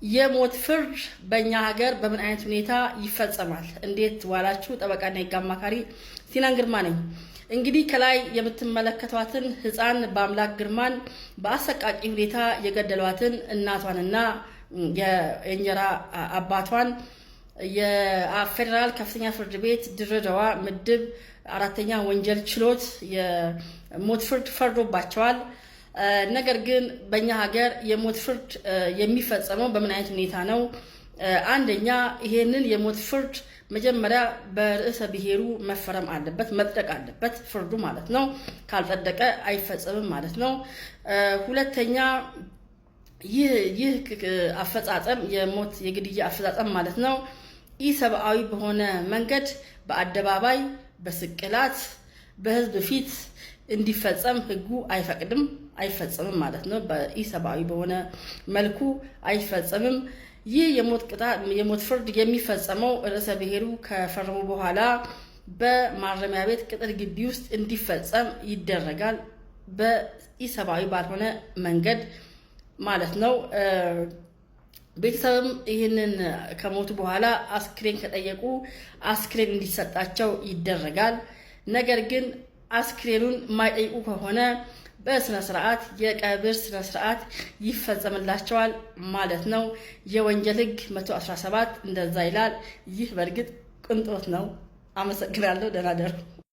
የሞት ፍርድ በእኛ ሀገር በምን አይነት ሁኔታ ይፈጸማል? እንዴት ዋላችሁ? ጠበቃና የህግ አማካሪ ሲናን ግርማ ነኝ። እንግዲህ ከላይ የምትመለከቷትን ህፃን በአምላክ ግርማን በአሰቃቂ ሁኔታ የገደሏትን እናቷንና የእንጀራ አባቷን የፌደራል ከፍተኛ ፍርድ ቤት ድሬዳዋ ምድብ አራተኛ ወንጀል ችሎት የሞት ፍርድ ፈርዶባቸዋል። ነገር ግን በእኛ ሀገር የሞት ፍርድ የሚፈጸመው በምን አይነት ሁኔታ ነው? አንደኛ ይሄንን የሞት ፍርድ መጀመሪያ በርዕሰ ብሔሩ መፈረም አለበት፣ መጽደቅ አለበት ፍርዱ ማለት ነው። ካልጸደቀ አይፈጸምም ማለት ነው። ሁለተኛ ይህ አፈጻጸም የሞት የግድያ አፈጻጸም ማለት ነው ኢሰብአዊ በሆነ መንገድ በአደባባይ በስቅላት በህዝብ ፊት እንዲፈጸም ህጉ አይፈቅድም፣ አይፈጸምም ማለት ነው። በኢሰብአዊ በሆነ መልኩ አይፈጸምም። ይህ የሞት ፍርድ የሚፈጸመው ርዕሰ ብሔሩ ከፈረሙ በኋላ በማረሚያ ቤት ቅጥር ግቢ ውስጥ እንዲፈጸም ይደረጋል፣ በኢሰብአዊ ባልሆነ መንገድ ማለት ነው። ቤተሰብም ይህንን ከሞቱ በኋላ አስክሬን ከጠየቁ አስክሬን እንዲሰጣቸው ይደረጋል። ነገር ግን አስክሬኑን የማይጠይቁ ከሆነ በስነ ስርዓት የቀብር ስነ ስርዓት ይፈጸምላቸዋል ማለት ነው። የወንጀል ህግ 117 እንደዛ ይላል። ይህ በእርግጥ ቅንጦት ነው። አመሰግናለሁ። ደህና ደሩ።